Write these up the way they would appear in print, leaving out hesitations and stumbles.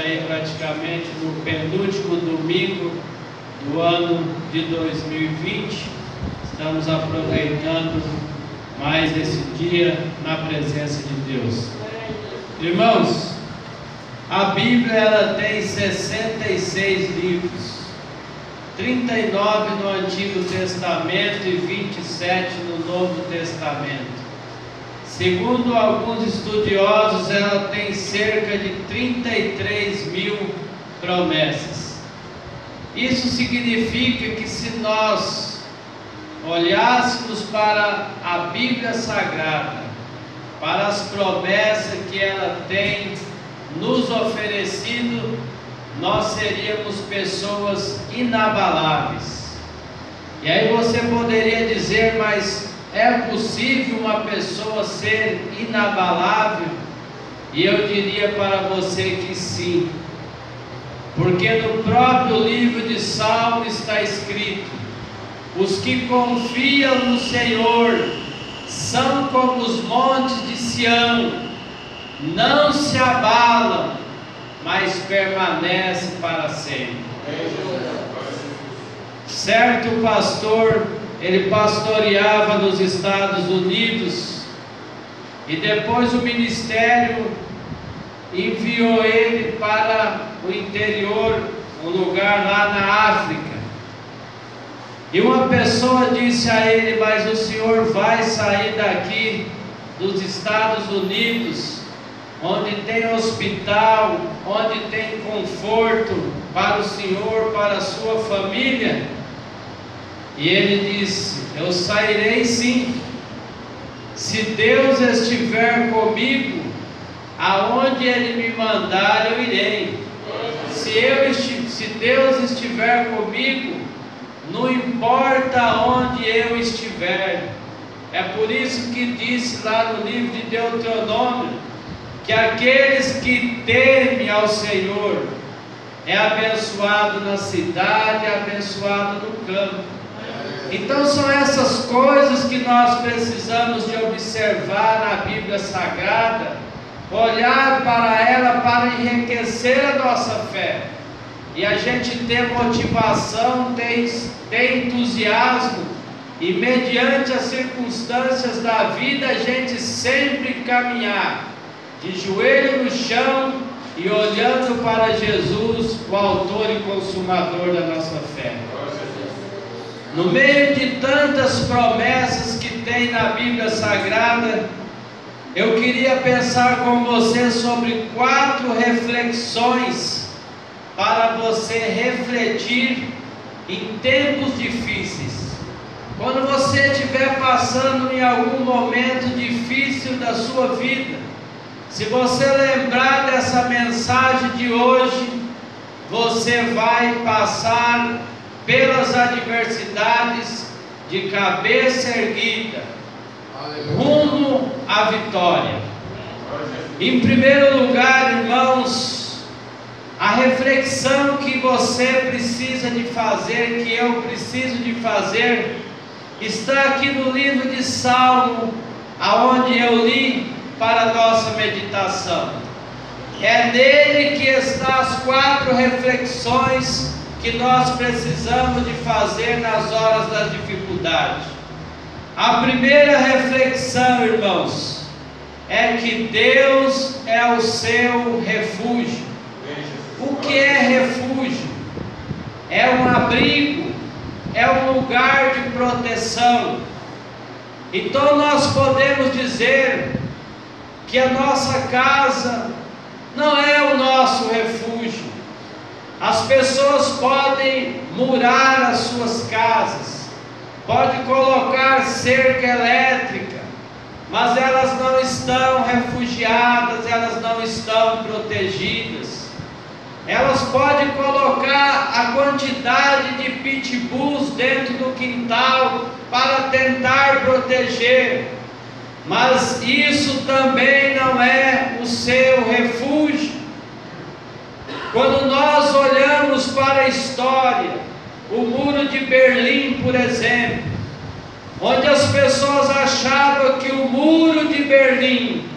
aí praticamente no penúltimo domingo do ano de 2020. Estamos aproveitando mais esse dia na presença de Deus. Irmãos, a Bíblia ela tem 66 livros, 39 no Antigo Testamento e 27 no Novo Testamento. Segundo alguns estudiosos, ela tem cerca de 33 mil promessas. Isso significa que se nós olhássemos para a Bíblia Sagrada, para as promessas que ela tem nos oferecido, nós seríamos pessoas inabaláveis. E aí você poderia dizer, mas é possível uma pessoa ser inabalável? E eu diria para você que sim, porque no próprio livro de Salmos está escrito: os que confiam no Senhor são como os montes de Sião, não se abalam, mas permanecem para sempre. Certo pastor, ele pastoreava nos Estados Unidos, e depois o ministério enviou ele para o interior, um lugar lá na África. E uma pessoa disse a ele: mas o senhor vai sair daqui dos Estados Unidos, onde tem hospital, onde tem conforto para o senhor, para a sua família? E ele disse: eu sairei sim, se Deus estiver comigo, aonde Ele me mandar eu irei. Se Deus estiver comigo, não importa onde eu estiver. É por isso que disse lá no livro de Deuteronômio, que aqueles que temem ao Senhor é abençoado na cidade, é abençoado no campo. Então são essas coisas que nós precisamos de observar na Bíblia Sagrada, olhar para ela para enriquecer a nossa fé, e a gente ter motivação, ter entusiasmo, e mediante as circunstâncias da vida a gente sempre caminhar de joelho no chão e olhando para Jesus, o autor e consumador da nossa fé. No meio de tantas promessas que tem na Bíblia Sagrada, eu queria pensar com você sobre 4 reflexões para você refletir em tempos difíceis. Quando você estiver passando em algum momento difícil da sua vida, se você lembrar dessa mensagem de hoje, você vai passar pelas adversidades de cabeça erguida, rumo à vitória. Em primeiro lugar, irmãos, a reflexão que você precisa de fazer, que eu preciso de fazer, está aqui no livro de Salmo, aonde eu li para a nossa meditação. É nele que estão as 4 reflexões que nós precisamos de fazer nas horas da dificuldade. A primeira reflexão, irmãos, é que Deus é o seu refúgio. O que é refúgio? É um abrigo, é um lugar de proteção. Então nós podemos dizer que a nossa casa não é o nosso refúgio. As pessoas podem murar as suas casas, podem colocar cerca elétrica, mas elas não estão refugiadas, elas não estão protegidas. Elas podem colocar a quantidade de pitbulls dentro do quintal para tentar proteger, mas isso também não é o seu refúgio. Quando nós olhamos para a história, o Muro de Berlim, por exemplo, onde as pessoas achavam que o Muro de Berlim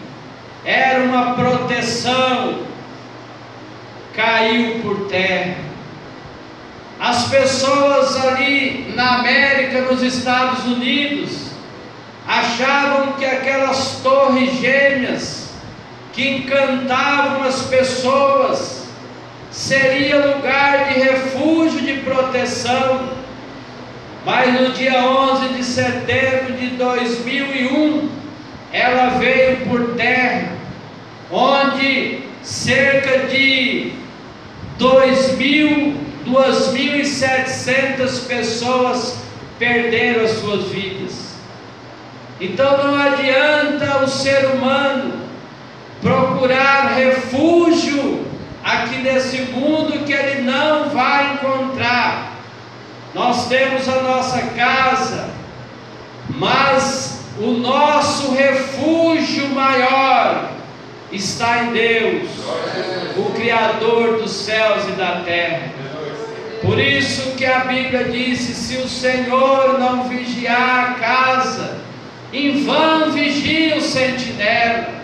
era uma proteção, caiu por terra. As pessoas ali na América, nos Estados Unidos, achavam que aquelas torres gêmeas que encantavam as pessoas seria lugar de refúgio, de proteção. Mas no dia 11 de setembro de 2001, ela veio por terra, onde cerca de 2.700 pessoas perderam as suas vidas. Então não adianta o ser humano procurar refúgio aqui nesse mundo que ele não vai encontrar. Nós temos a nossa casa, mas o nosso refúgio maior está em Deus, o Criador dos céus e da terra. Por isso que a Bíblia disse: se o Senhor não vigiar a casa, em vão vigia o sentinela.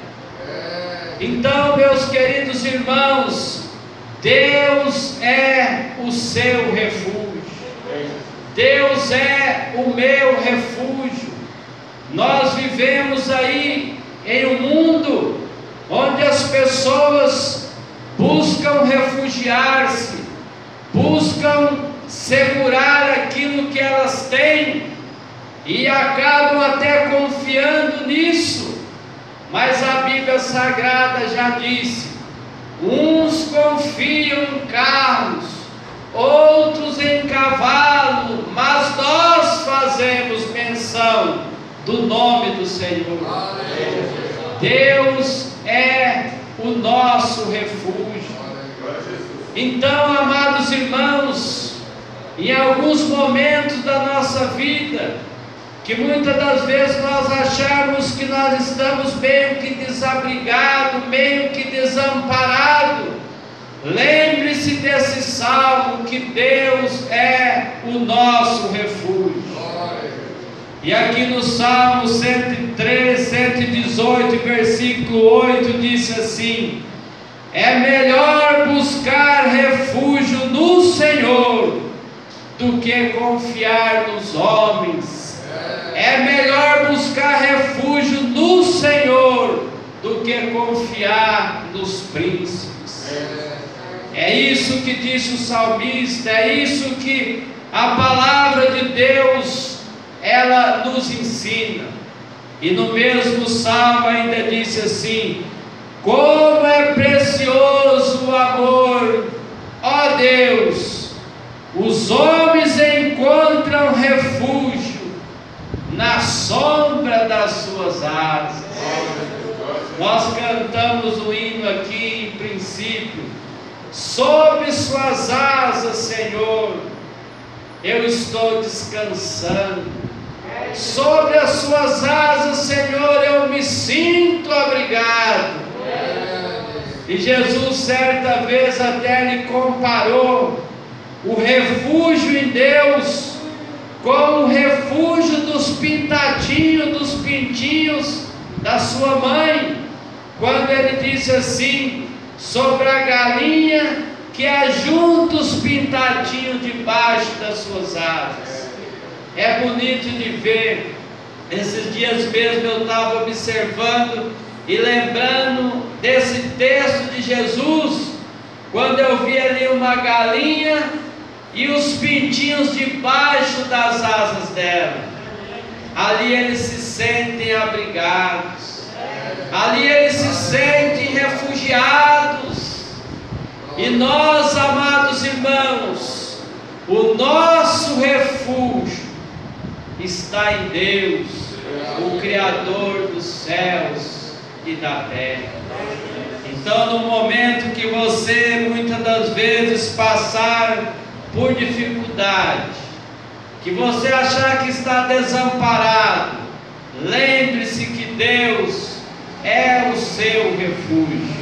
Então, meus queridos irmãos, Deus é o seu refúgio. Deus é o meu refúgio. Nós vivemos aí em um mundo onde as pessoas buscam refugiar-se, buscam segurar aquilo que elas têm e acabam até confiando nisso. Mas a Bíblia Sagrada já disse: uns confiam em carros, outros em cavalo, mas nós fazemos menção do nome do Senhor. Deus é o nosso refúgio. Então, amados irmãos, em alguns momentos da nossa vida, que muitas das vezes nós achamos que nós estamos meio que desabrigados, meio que desamparados, lembre-se desse salmo, que Deus é o nosso refúgio. E aqui no Salmo 103, 118, versículo 8, disse assim: é melhor buscar refúgio no Senhor do que confiar nos homens. É melhor buscar refúgio no Senhor do que confiar nos príncipes. É isso que disse o salmista, é isso que a palavra de Deus ela nos ensina. E no mesmo salmo ainda disse assim: como é precioso o amor, ó Deus, os homens encontram refúgio na sombra das suas asas. Nós cantamos o hino aqui em princípio: sob suas asas, Senhor, eu estou descansando. Sobre as suas asas, Senhor, eu me sinto abrigado. E Jesus certa vez até lhe comparou o refúgio em Deus com o refúgio dos pintadinhos, dos pintinhos da sua mãe, quando ele disse assim sobre a galinha que ajunta os pintadinhos debaixo das suas asas. É bonito de ver. Esses dias mesmo eu estava observando e lembrando desse texto de Jesus, quando eu vi ali uma galinha e os pintinhos debaixo das asas dela. Ali eles se sentem abrigados, ali eles se sentem refugiados. E nós, amados irmãos, o nosso refúgio está em Deus, o Criador dos céus e da terra. Então, no momento que você muitas das vezes passar por dificuldade, que você achar que está desamparado, lembre-se que Deus é o seu refúgio.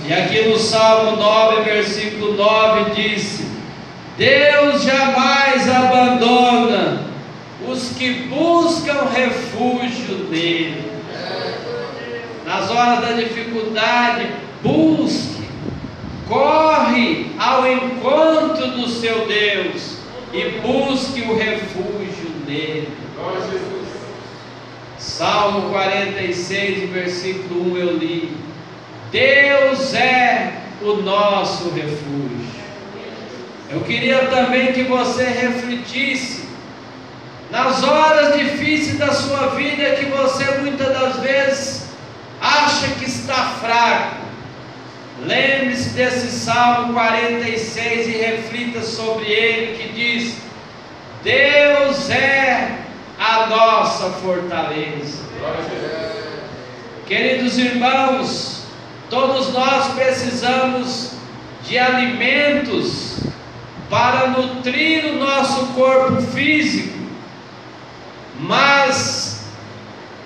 E aqui no Salmo 9, versículo 9 disse: Deus jamais abandona os que buscam refúgio nele. Nas horas da dificuldade, busque, corre corre ao encontro do seu Deus e busque o refúgio nele. Salmo 46, versículo 1 eu li: Deus é o nosso refúgio. Eu queria também que você refletisse nas horas difíceis da sua vida, que você muitas das vezes acha que está fraco. Lembre-se desse Salmo 46 e reflita sobre ele, que diz: Deus é a nossa fortaleza. Queridos irmãos, todos nós precisamos de alimentos para nutrir o nosso corpo físico, mas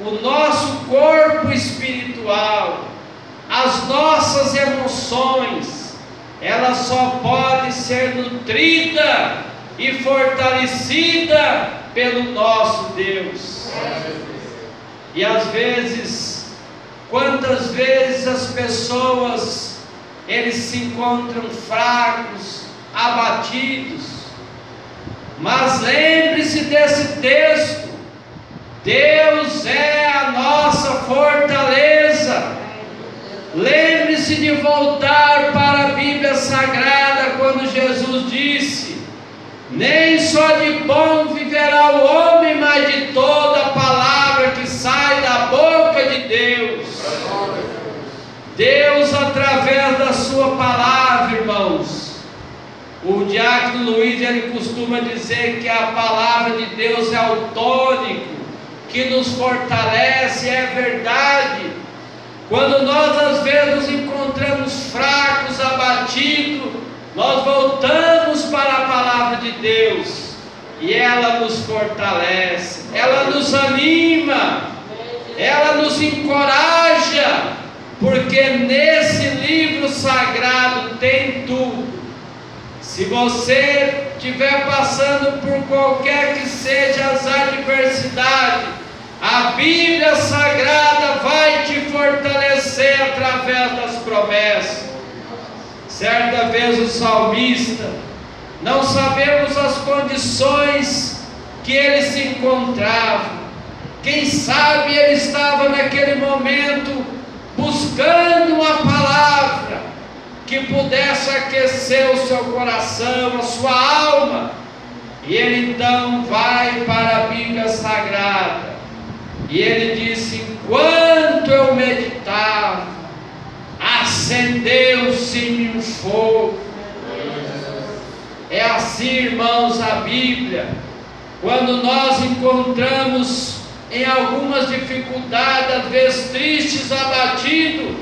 o nosso corpo espiritual, as nossas emoções, elas só podem ser nutridas e fortalecidas pelo nosso Deus. E às vezes, quantas vezes as pessoas, eles se encontram fracos, abatidos, mas lembre-se desse texto: Deus é a nossa fortaleza. Lembre-se de voltar para a Bíblia Sagrada, quando Jesus disse: nem só de bom viverá o homem, mas de toda a palavra que sai da boca de Deus. Deus, através da sua palavra, irmãos, o diácono Luiz, ele costuma dizer que a palavra de Deus é o tônico que nos fortalece. É verdade. Quando nós às vezes nos encontramos fracos, abatidos, nós voltamos para a palavra de Deus e ela nos fortalece, ela nos anima, ela nos encoraja, porque nesse livro sagrado tem tudo. Se você estiver passando por qualquer que seja as adversidades, a Bíblia Sagrada vai te fortalecer através das promessas. Certa vez o salmista, não sabemos as condições que ele se encontrava. Quem sabe ele estava naquele momento buscando uma palavra que pudesse aquecer o seu coração, a sua alma. E ele então vai para a Bíblia Sagrada e ele disse: enquanto eu meditava, acendeu-se-me um fogo. É assim, irmãos, a Bíblia. Quando nós encontramos em algumas dificuldades, às vezes tristes, abatidos,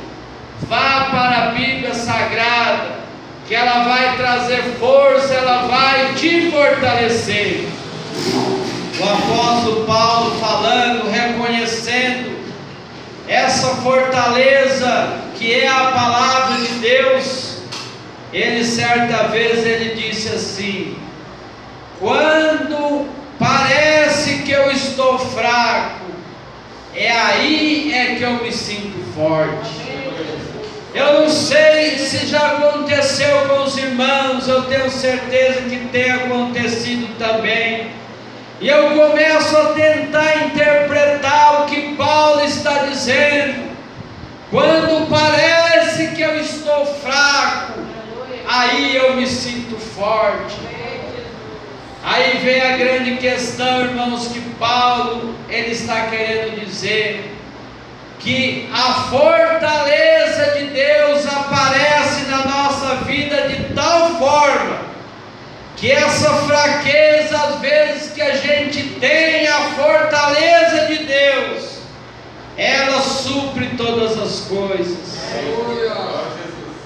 vá para a Bíblia Sagrada, que ela vai trazer força, ela vai te fortalecer. O apóstolo Paulo falando, reconhecendo essa fortaleza que é a palavra de Deus, ele certa vez ele disse assim: quando parece que eu estou fraco, é aí é que eu me sinto forte. Eu não sei se já aconteceu com os irmãos, eu tenho certeza que tem acontecido também. E eu começo a tentar interpretar o que Paulo está dizendo. Quando parece que eu estou fraco, aí eu me sinto forte. Aí vem a grande questão, irmãos, que Paulo ele está querendo dizer que a fortaleza de Deus aparece na nossa vida de tal forma que essa fraqueza, às vezes que a gente tem, a fortaleza de Deus, ela supre todas as coisas.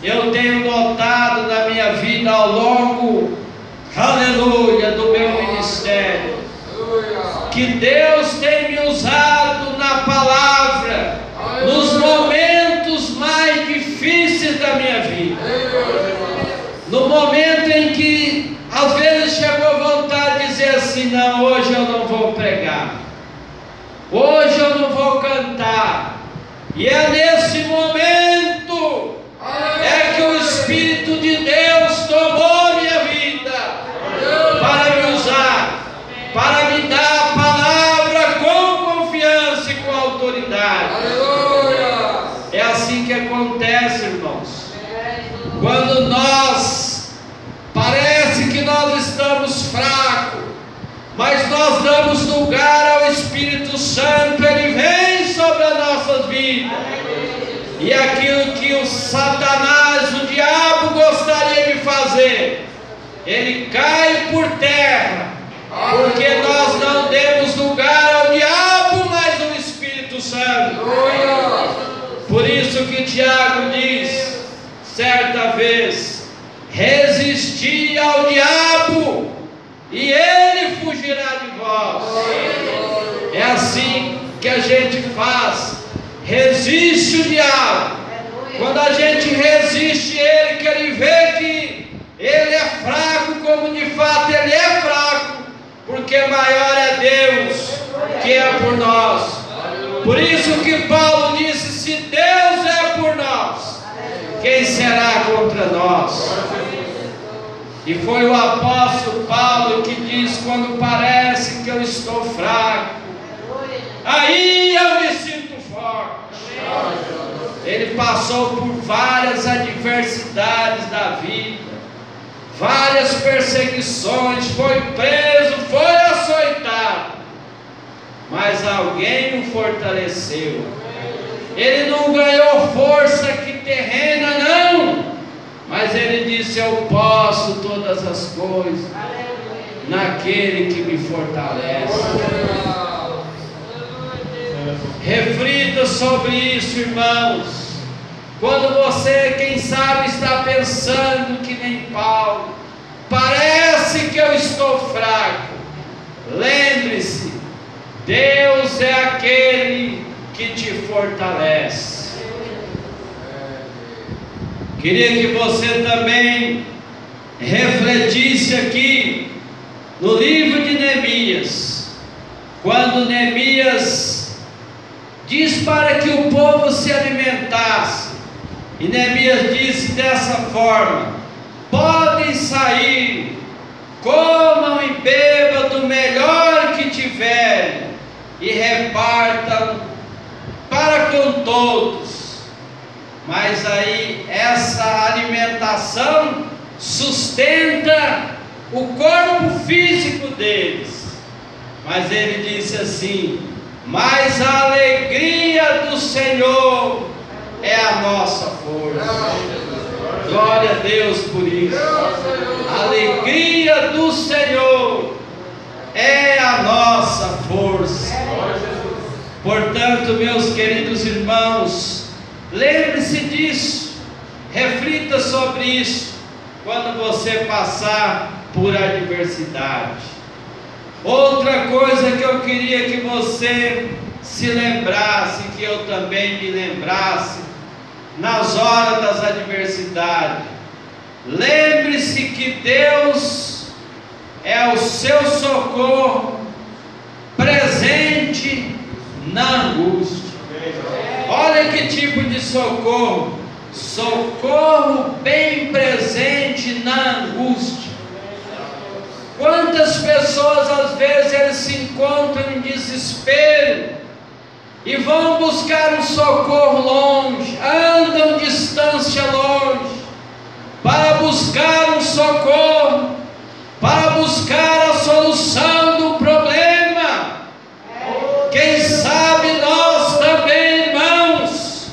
Eu tenho notado na minha vida ao longo, aleluia, do meu ministério, que Deus tem me usado na palavra nos momentos mais difíceis da minha vida. No momento em que às vezes chegou a vontade de dizer assim: não, hoje eu não vou pregar, hoje eu não vou cantar. E é nesse momento é que o Espírito de Deus nós damos lugar ao Espírito Santo, Ele vem sobre as nossas vidas. E aquilo que o Satanás, o diabo, gostaria de fazer, ele cai por terra, porque nós não demos lugar ao diabo, mas ao Espírito Santo. Por isso que Tiago diz, certa vez: resisti ao diabo, e ele fugirá de vós. É assim que a gente faz, resiste o diabo. Quando a gente resiste ele, que ele vê que ele é fraco, como de fato ele é fraco, porque maior é Deus que é por nós. Por isso que Paulo disse: se Deus é por nós, quem será contra nós? E foi o apóstolo Paulo que diz: quando parece que eu estou fraco, aí eu me sinto forte. Ele passou por várias adversidades da vida, várias perseguições, foi preso, foi açoitado, mas alguém o fortaleceu. Ele não ganhou força aqui terrena, não, mas ele disse: eu posso todas as coisas naquele que me fortalece. Reflita sobre isso, irmãos. Quando você, quem sabe, está pensando que nem Paulo, parece que eu estou fraco, lembre-se, Deus é aquele que te fortalece. Queria que você também refletisse aqui no livro de Neemias, quando Neemias diz para que o povo se alimentasse, e Neemias disse dessa forma: podem sair, comam e bebam do melhor que tiverem, e repartam para com todos. Mas aí essa alimentação sustenta o corpo físico deles. Mas ele disse assim: mas a alegria do Senhor é a nossa força. Glória a Deus por isso. A alegria do Senhor é a nossa força. Portanto, meus queridos irmãos, lembre-se disso, reflita sobre isso quando você passar por adversidade. Outra coisa que eu queria que você se lembrasse, que eu também me lembrasse, nas horas das adversidades, lembre-se que Deus é o seu socorro presente na angústia. Olha que tipo de socorro: socorro bem presente na angústia. Quantas pessoas às vezes eles se encontram em desespero e vão buscar um socorro longe, andam distância longe para buscar um socorro, para buscar a solução do problema. Quem sabe nós também, irmãos,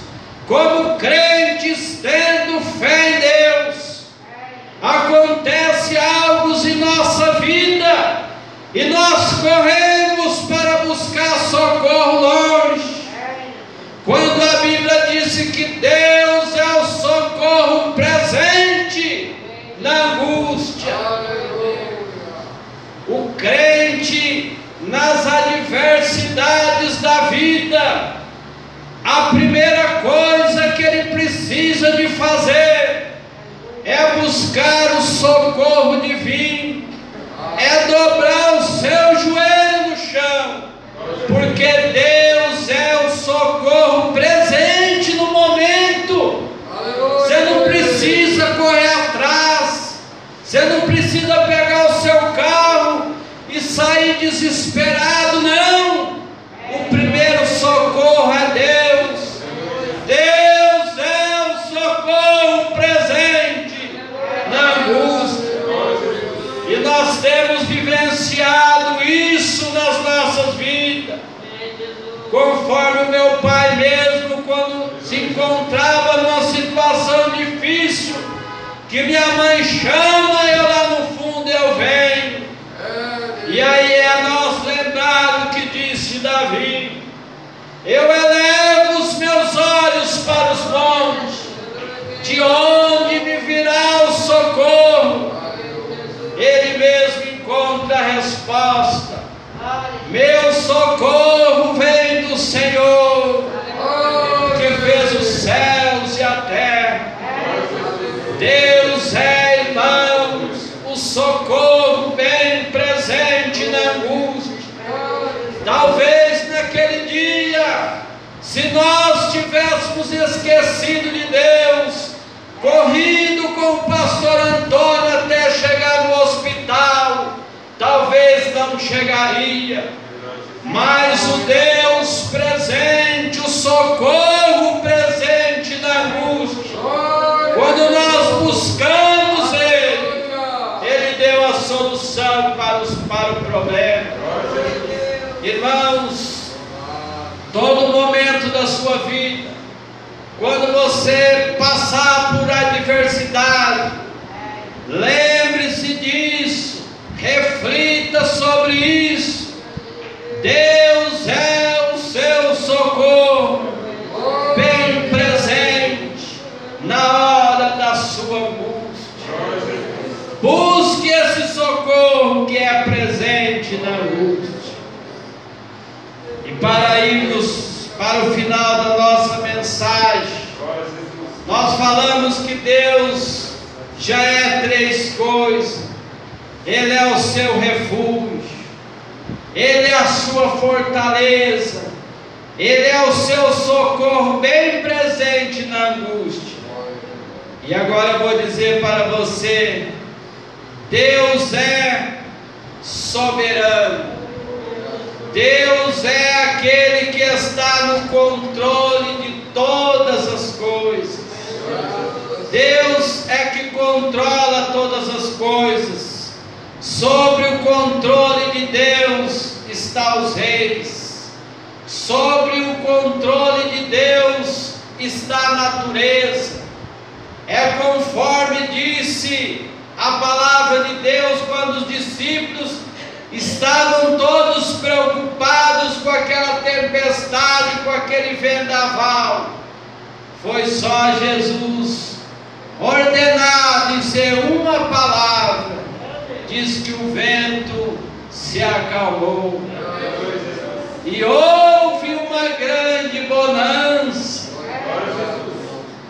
como crentes tendo fé em Deus, acontece algo em nossa vida e nós corremos para buscar socorro longe, quando a Bíblia disse que Deus é o socorro presente na angústia. O crente, nas adversidades da vida, a primeira coisa que ele precisa de fazer é buscar o socorro divino, é dobrar o seu joelho no chão, porque Deus é o socorro presente no momento. Você não precisa correr atrás, você não precisa pegar o seu carro e sair desesperado, não. O primeiro socorro é Deus. Deus é o socorro presente na angústia. E nós temos vivenciado isso que minha mãe chama, eu lá no fundo eu venho. E aí é nosso lembrado que disse Davi: eu elevo os meus olhos para os montes, de onde me virá o socorro? Ele mesmo encontra a resposta: meu socorro vem do Senhor, que fez os céus e a terra. Deus é, irmãos, o socorro bem presente na angústia. Talvez naquele dia, se nós tivéssemos esquecido de Deus, corrido com o pastor Antônio até chegar no hospital, talvez não chegaria. Mas o Deus presente, o socorro presente na angústia, quando nós buscamos Ele deu a solução para o problema. Irmãos, todo momento da sua vida, quando você passar por adversidade, lembre-se disso, reflita sobre isso. Deus é o seu socorro, bem presente na hora da sua angústia. Busque esse socorro que é presente na angústia. E para irmos para o final da nossa mensagem, nós falamos que Deus já é três coisas. Ele é o seu refúgio, Ele é a sua fortaleza, Ele é o seu socorro bem presente na angústia. E agora eu vou dizer para você: Deus é soberano. Deus é aquele que está no controle de todas as coisas. Deus é que controla todas as coisas. Sobre o controle de Deus estão os reis. Sobre o controle de Deus está a natureza. É conforme disse a palavra de Deus quando os discípulos estavam todos preocupados com aquela tempestade, com aquele vendaval. Foi só Jesus ordenar dizer uma palavra, diz que o vento se acalmou e houve uma grande bonança.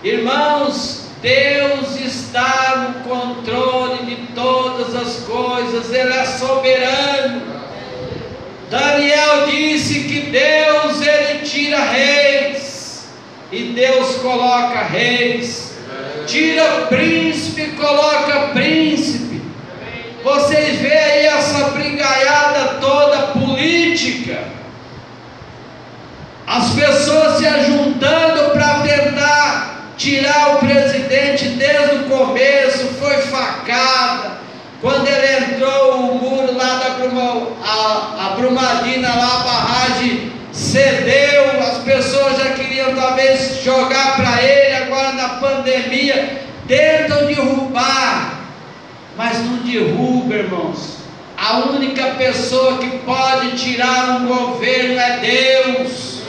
Irmãos, Deus está no controle de todas as coisas, Ele é soberano. Daniel disse que Deus, Ele tira reis, e Deus coloca reis, tira príncipe, coloca príncipe. Vocês veem aí essa brigaiada toda política, as pessoas se ajuntando para tentar tirar o presidente desde o começo. Foi facada. Quando ele entrou, o muro lá da Brumadina, lá a barragem cedeu, as pessoas já queriam talvez jogar para ele. Agora na pandemia tentam derrubar, mas não derruba, irmãos. A única pessoa que pode tirar um governo é Deus.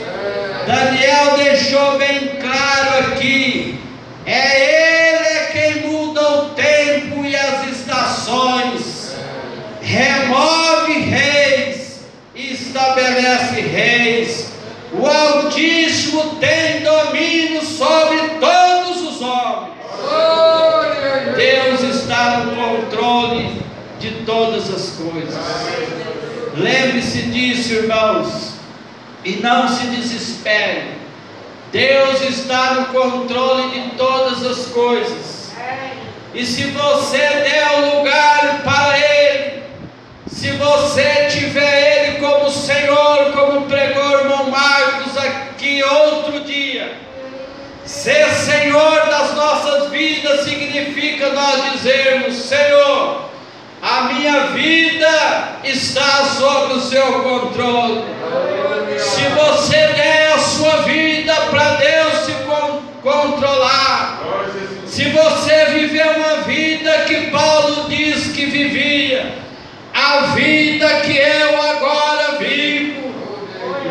Daniel deixou bem claro aqui: Ele quem muda o tempo e as estações, remove reis e estabelece reis. O Altíssimo tem domínio sobre todos os homens. Deus está no controle de todas as coisas. Lembre-se disso, irmãos, e não se desespere. Deus está no controle de todas as coisas. E se você der o lugar para Ele, se você tiver Ele como Senhor, como pregou o irmão Marcos aqui outro dia, ser Senhor das nossas vidas significa nós dizermos: Senhor, a minha vida está sob o seu controle. Se você der a sua vida para Deus se controlar, se você viver uma vida que eu agora vivo,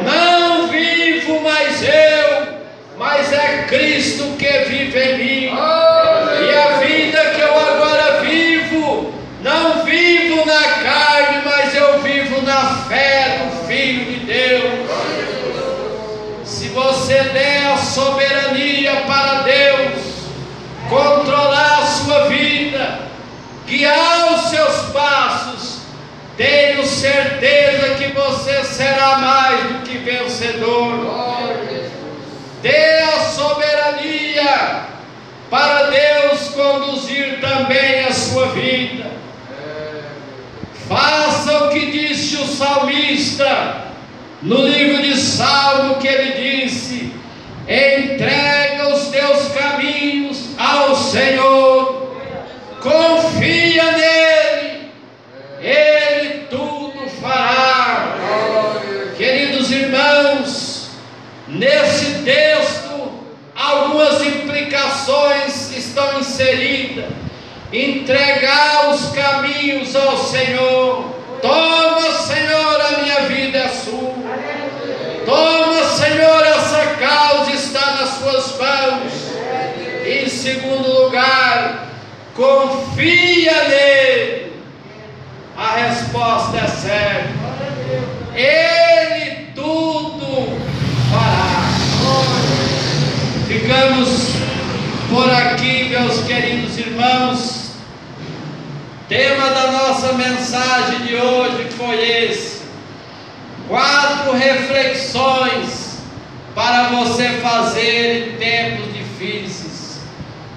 não vivo mais eu, mas é Cristo que vive em mim. E a vida que eu agora vivo, não vivo na carne, mas eu vivo na fé do Filho de Deus. Se você der a soberania para Deus, controlar a sua vida, guiar os seus passos, tenho certeza que você será mais do que vencedor. Dê a soberania para Deus conduzir também a sua vida. Faça o que disse o salmista no livro de Salmo, que ele disse: entrega os teus caminhos ao Senhor, confia nele, ele tudo fará. Queridos irmãos, nesse texto algumas implicações estão inseridas. Entregar os caminhos ao Senhor. Toma, Senhor, a minha vida é sua. Toma, Senhor, essa causa está nas suas mãos. Em segundo lugar, confia nele. A resposta é certa. Ele tudo fará. Ficamos por aqui, meus queridos irmãos. Tema da nossa mensagem de hoje foi esse: 4 reflexões para você fazer em tempos difíceis.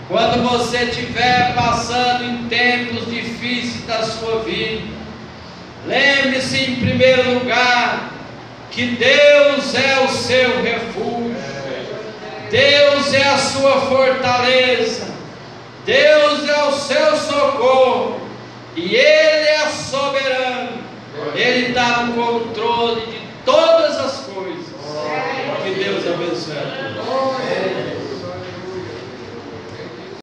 Quando você estiver passando em tempos difíceis da sua vida, lembre-se em primeiro lugar que Deus é o seu refúgio, Deus é a sua fortaleza, Deus é o seu socorro, e Ele é soberano, Ele está no controle de todas as coisas. Que Deus abençoe.